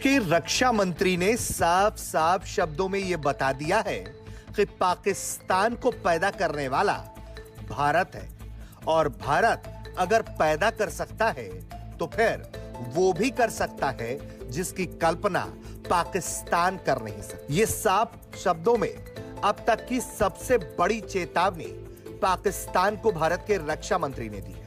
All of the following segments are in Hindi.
के रक्षा मंत्री ने साफ साफ शब्दों में यह बता दिया है कि पाकिस्तान को पैदा करने वाला भारत है और भारत अगर पैदा कर सकता है तो फिर वो भी कर सकता है जिसकी कल्पना पाकिस्तान कर नहीं सकता। ये साफ शब्दों में अब तक की सबसे बड़ी चेतावनी पाकिस्तान को भारत के रक्षा मंत्री ने दी है।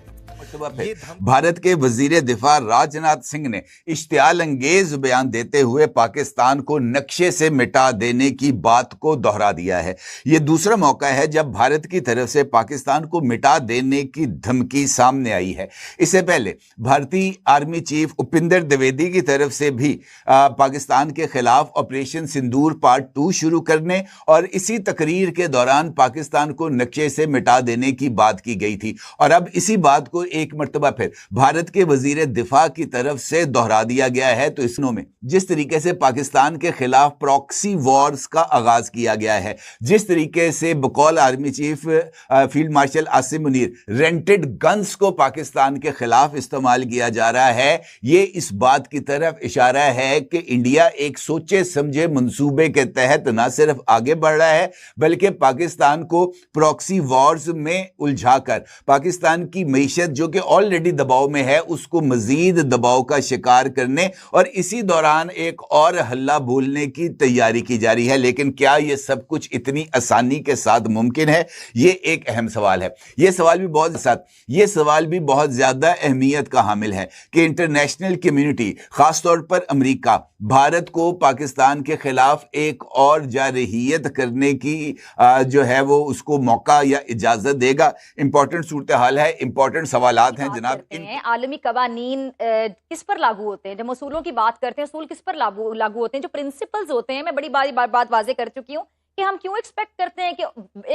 भारत के वजीर दिफा राजनाथ सिंह ने इश्तियाल अंगेज बयान देते हुए पाकिस्तान को नक्शे से मिटा देने की बात को दोहरा दिया है। यह दूसरा मौका है जब भारत की तरफ से पाकिस्तान को मिटा देने की धमकी सामने आई है। इससे पहले भारतीय आर्मी चीफ उपिंदर द्विवेदी की तरफ से भी पाकिस्तान के खिलाफ ऑपरेशन सिंदूर पार्ट 2 शुरू करने और इसी तकरीर के दौरान पाकिस्तान को नक्शे से मिटा देने की बात की गई थी और अब इसी बात को एक मर्तबा फिर भारत के वजीर दिफा की तरफ से दोहरा दिया गया है। तो इसनों में जिस तरीके से पाकिस्तान के खिलाफ प्रॉक्सी वॉर्स का आगाज किया गया है, जिस तरीके से बकौल army chief field marshal Asim Munir rented guns को पाकिस्तान के खिलाफ इस्तेमाल किया जा रहा है, ये इस बात की तरफ इशारा है कि इंडिया एक सोचे समझे मंसूबे के तहत न सिर्फ आगे बढ़ रहा है बल्कि पाकिस्तान को प्रॉक्सी वॉर्स में उलझाकर पाकिस्तान की मईशत जो कि ऑलरेडी दबाव में है उसको मजीद दबाव का शिकार करने और इसी दौरान एक और हल्ला बोलने की तैयारी की जा रही है। लेकिन क्या यह सब कुछ इतनी आसानी के साथ मुमकिन है? यह एक अहम सवाल है। यह सवाल भी बहुत ज्यादा अहमियत का हामिल है कि इंटरनेशनल कम्युनिटी खासतौर पर अमेरिका भारत को पाकिस्तान के खिलाफ एक और जारहियत करने की जो है वो उसको मौका या इजाजत देगा। इंपॉर्टेंट सूरत हाल है, इंपॉर्टेंट सवालात हैं जनाब। आलमी कवानीन किस पर लागू होते हैं? जब उसूलों की बात करते हैं, उसूल किस पर लागू होते हैं? जो प्रिंसिपल्स होते हैं, मैं बड़ी बात वाजे कर चुकी हूँ कि हम क्यों एक्सपेक्ट करते हैं कि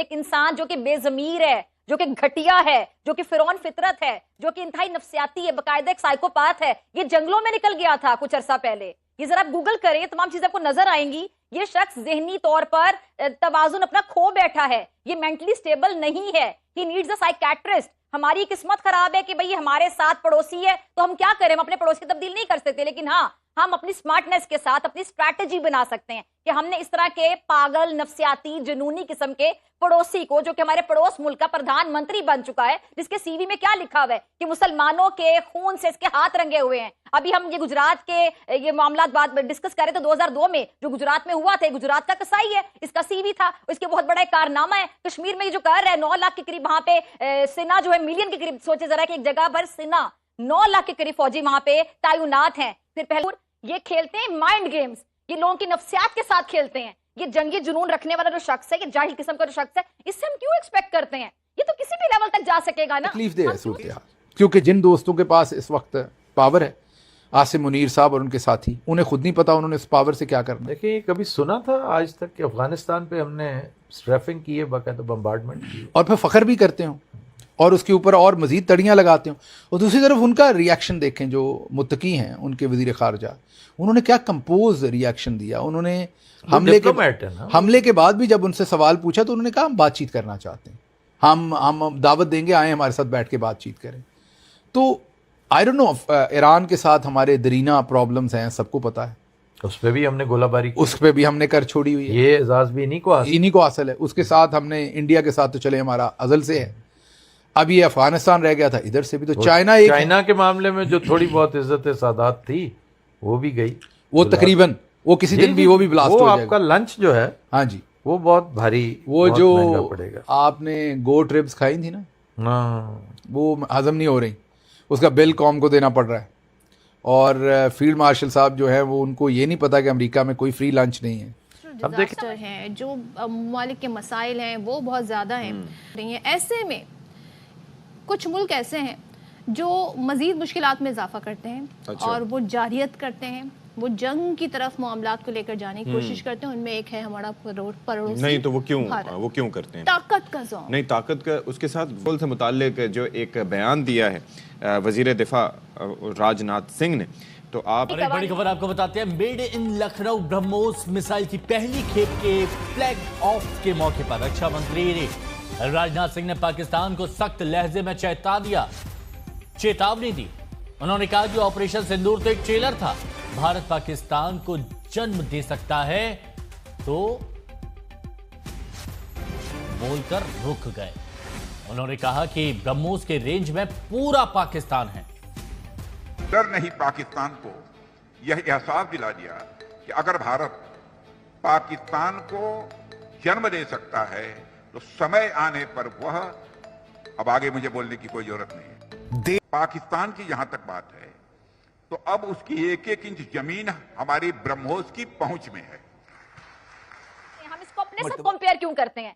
एक इंसान जो कि बेजमीर है, जो कि घटिया है, जो कि फिरौन फितरत है, जो कि इंतहाई नफ्सियाती है, बाकायदा एक साइकोपाथ है, ये जंगलों में निकल गया था कुछ अरसा पहले। ये जरा गूगल करें, तमाम चीजें आपको नजर आएंगी। ये शख्स ज़हनी तौर पर तवाज़ुन अपना खो बैठा है, ये मेंटली स्टेबल नहीं है। He needs a psychiatrist. हमारी किस्मत खराब है कि भाई हमारे साथ पड़ोसी है तो हम क्या करें, हम अपने पड़ोसी की तब्दील नहीं कर सकते, लेकिन हाँ हम अपनी स्मार्टनेस के साथ अपनी स्ट्रैटेजी बना सकते हैं कि हमने इस तरह के पागल नफ्सियाती जुनूनी किस्म के पड़ोसी को, जो कि हमारे पड़ोस मुल्क का प्रधानमंत्री बन चुका है, जिसके सीवी में क्या लिखा हुआ है कि मुसलमानों के खून से इसके हाथ रंगे हुए हैं। अभी हम ये गुजरात के ये मामला बात डिस्कस करें तो 2002 में जो गुजरात में हुआ था, गुजरात का कसाई है, इसका सीवी था, इसके बहुत बड़ा एक कारनामा है। कश्मीर में ये जो कर रहा है 9 लाख के करीब वहां पे सेना जो है मिलियन के करीब, सोचे जरा कि एक जगह पर सेना 9 लाख के करीब फौजी वहां पे तैनात हैं। फिर पहले ये खेलते हैं माइंड गेम्स, ये लोगों की नफ्सियात के साथ खेलते हैं। ये जंगी जुनून रखने वाला जो शख्स है, ये जाहिल किस्म का जो शख्स है, इससे हम क्यों एक्सपेक्ट करते हैं? ये तो किसी भी लेवल तक जा सकेगा ना। तकलीफ दे सूरत, क्योंकि जिन दोस्तों के पास इस वक्त पावर है, आसिम मुनीर साहब और उनके साथी, उन्हें खुद नहीं पता उन्होंने इस पावर से क्या करना। देखिए, कभी सुना था आज तक कि अफगानिस्तान पे हमने स्ट्रैफिंग की है, बाकायदा बम्बार्डमेंट की, और फिर फख्र भी करते हो और उसके ऊपर और मजीद तड़ियाँ लगाते हो। और दूसरी तरफ उनका रिएक्शन देखें, जो मुत्तकी हैं उनके वजीर खारजा, उन्होंने क्या कंपोज रिएक्शन दिया। उन्होंने हमले के बाद भी जब उनसे सवाल पूछा तो उन्होंने कहा हम बातचीत करना चाहते हैं, हम दावत देंगे, आए हमारे साथ बैठ के बातचीत करें। तो आई डोंट नो, ईरान के साथ हमारे दरीना प्रॉब्लम्स हैं, सबको पता है, उस पर भी हमने गोलाबारी की, उस पर भी हमने कर छोड़ी हुई है। ये एजाज भी इन्हीं को हासिल है। उसके साथ हमने इंडिया के साथ तो चले हमारा अजल से है। अब ये अफगानिस्तान रह गया था, इधर से भी तो चाइना के मामले में जो थोड़ी बहुत इज्जत सादात थी वो भी गई, वो तकरीबन वो किसी दिन भी वो भी ब्लास्ट हो जाएगा। आपका लंच जो है, हाँ जी, वो बहुत भारी, वो जो आपने गोट रिब्स खाई थी ना, वो हजम नहीं हो रही, उसका बिल कॉम को देना पड़ रहा है। और फील्ड मार्शल साहब जो है वो, उनको ये नहीं पता कि अमेरिका में कोई फ्री लंच नहीं है। अब डिजास्टर हैं, जो ममालिक के मसाइल हैं वो बहुत ज़्यादा हैं। ऐसे में कुछ मुल्क ऐसे हैं जो मज़ीद मुश्किलात में इजाफा करते हैं। अच्छा। और वो जारियत करते हैं, वो जंग की तरफ मामलात को लेकर जाने की कोशिश करते हैं। उनमें एक है हमारा पड़ोसी। नहीं तो वो क्यों करते हैं? ताकत का ज़ौन। नहीं, ताकत का, उसके साथ गोल से मुताल्लिक जो एक बयान दिया है वजीर दिफा राजनाथ सिंह ने, तो आप एक बड़ी खबर आपको बताते हैं। Made in Lucknow BrahMos missile की पहली खेप के फ्लैग ऑफ के मौके पर रक्षा मंत्री राजनाथ सिंह ने पाकिस्तान को सख्त लहजे में चेतावनी दी। उन्होंने कहा कि ऑपरेशन सिंदूर तो एक ट्रेलर था, भारत पाकिस्तान को जन्म दे सकता है, तो बोलकर रुक गए। उन्होंने कहा कि ब्रह्मोस के रेंज में पूरा पाकिस्तान है। डर नहीं पाकिस्तान को यह एहसास दिला दिया कि अगर भारत पाकिस्तान को जन्म दे सकता है तो समय आने पर वह, अब आगे मुझे बोलने की कोई जरूरत नहीं है, पाकिस्तान की जहां तक बात है तो अब उसकी एक एक इंच जमीन हमारी ब्रह्मोस की पहुंच में है। हम इसको अपने साथ कंपेयर क्यों करते हैं?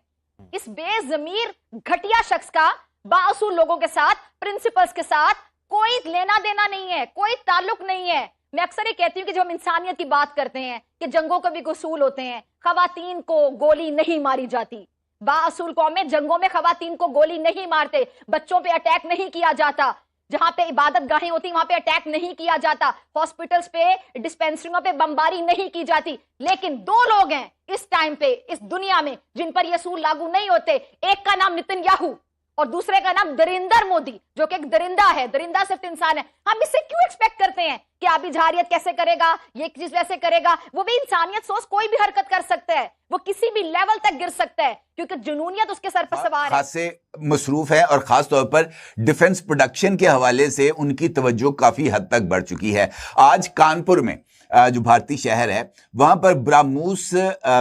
इस बेजमीर घटिया शख्स का बाअसूल लोगों के साथ, प्रिंसिपल्स के साथ कोई लेना देना नहीं है, कोई ताल्लुक नहीं है। मैं अक्सर ये कहती हूँ कि जब हम इंसानियत की बात करते हैं कि जंगों के भी उसूल होते हैं, खवातीन को गोली नहीं मारी जाती। बाअसूल कौमें जंगों में खवातीन को गोली नहीं मारते, बच्चों पे अटैक नहीं किया जाता, जहां पे इबादत गाहें होती वहां पे अटैक नहीं किया जाता, हॉस्पिटल्स पे, डिस्पेंसरियों पे बमबारी नहीं की जाती। लेकिन दो लोग हैं इस टाइम पे इस दुनिया में जिन पर ये असूल लागू नहीं होते। एक का नाम नेतन्याहू और दूसरे का नाम दरिंदर मोदी, जो कि एक दरिंदा है। दरिंदा सिर्फ इंसान है। हम इससे क्यों एक्सपेक्ट करते हैं कि अभी झारियत कैसे करेगा, ये चीज वैसे करेगा? वो भी इंसानियत सोच, कोई भी हरकत कर सकता है, वो किसी भी लेवल तक गिर सकता है क्योंकि जुनूनियत उसके सर पर सवार है। खास से मसरूफ है और खास तौर पर डिफेंस प्रोडक्शन के हवाले से उनकी तवज्जो काफी हद तक बढ़ चुकी है। आज कानपुर में जो भारतीय शहर है वहां पर ब्रह्मोस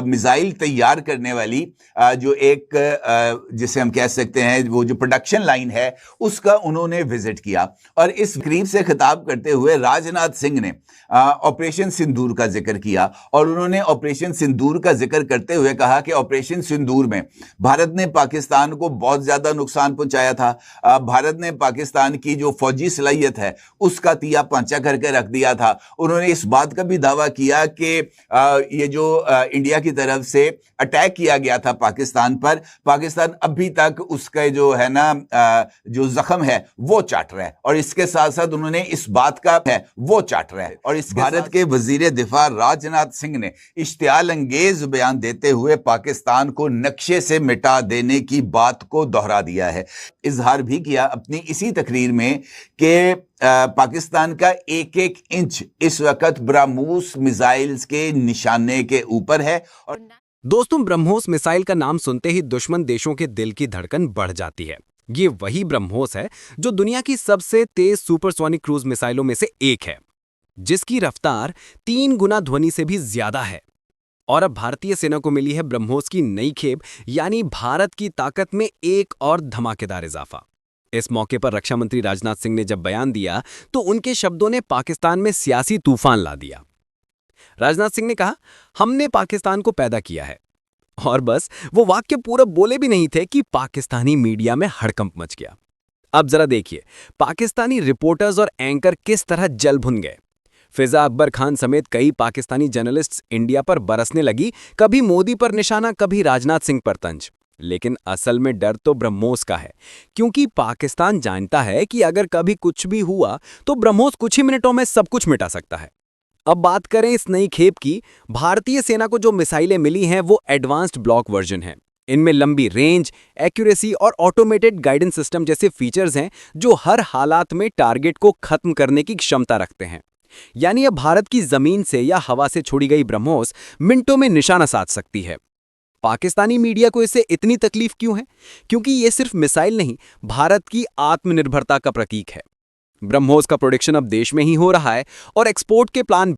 मिसाइल तैयार करने वाली जो एक जिसे हम कह सकते हैं वो जो प्रोडक्शन लाइन है उसका उन्होंने विजिट किया और इस करीब से खिताब करते हुए राजनाथ सिंह ने ऑपरेशन सिंदूर का जिक्र किया और उन्होंने ऑपरेशन सिंदूर का जिक्र करते हुए कहा कि ऑपरेशन सिंदूर में भारत ने पाकिस्तान को बहुत ज्यादा नुकसान पहुंचाया था। भारत ने पाकिस्तान की जो फौजी सलाहियत है उसका तिया पांचा करके रख दिया था। उन्होंने इस बात का भी दावा किया कि ये जो इंडिया की तरफ से अटैक किया गया था पाकिस्तान पर, पाकिस्तान अभी तक उसका जो है ना जो जख्म है वो चाट रहा है और इसके साथ साथ उन्होंने इस बात का है वो चाट रहा है। और इस भारत के वजीर दिफा राजनाथ सिंह ने इश्तियाल अंगेज बयान देते हुए पाकिस्तान को नक्शे से मिटा देने की बात को दोहरा दिया है। इजहार भी किया अपनी इसी तकरीर में कि पाकिस्तान का एक एक इंच इस वक्त ब्रह्मोस मिसाइल्स के निशाने के ऊपर है। और दोस्तों, ब्रह्मोस मिसाइल का नाम सुनते ही दुश्मन देशों के दिल की धड़कन बढ़ जाती है। ये वही ब्रह्मोस है जो दुनिया की सबसे तेज सुपरसोनिक क्रूज मिसाइलों में से एक है, जिसकी रफ्तार 3 गुना ध्वनि से भी ज्यादा है। और अब भारतीय सेना को मिली है ब्रह्मोस की नई खेप, यानी भारत की ताकत में एक और धमाकेदार इजाफा। इस मौके पर रक्षा मंत्री राजनाथ सिंह ने जब बयान दिया तो उनके शब्दों ने पाकिस्तान में सियासी तूफान ला दिया। राजनाथ सिंह ने कहा, हमने पाकिस्तान को पैदा किया है। और बस वो वाक्य पूरा बोले भी नहीं थे कि पाकिस्तानी मीडिया में हड़कंप मच गया। अब जरा देखिए पाकिस्तानी रिपोर्टर्स और एंकर किस तरह जल भुन गए। फिजा अकबर खान समेत कई पाकिस्तानी जर्नलिस्ट्स इंडिया पर बरसने लगी, कभी मोदी पर निशाना, कभी राजनाथ सिंह पर तंज। लेकिन असल में डर तो ब्रह्मोस का है, क्योंकि पाकिस्तान जानता है कि अगर कभी कुछ भी हुआ तो ब्रह्मोस कुछ ही मिनटों में सब कुछ मिटा सकता है। अब बात करें इस नई खेप की। भारतीय सेना को जो मिसाइलें मिली हैं वो एडवांस्ड ब्लॉक वर्जन है। इनमें लंबी रेंज, एक्यूरेसी और ऑटोमेटेड गाइडेंस सिस्टम जैसे फीचर्स हैं जो हर हालात में टारगेट को खत्म करने की क्षमता रखते हैं। यानी अब भारत की जमीन से या हवा से छोड़ी गई ब्रह्मोस मिनटों में निशाना साध सकती है। पाकिस्तानी मीडिया को इससे इतनी तकलीफ क्यों है? क्योंकि ये सिर्फ मिसाइल नहीं, भारत की आत्मनिर्भरता का प्रतीक है। ब्रह्मोस का प्रोडक्शन अब देश में ही हो रहा है और एक्सपोर्ट के प्लान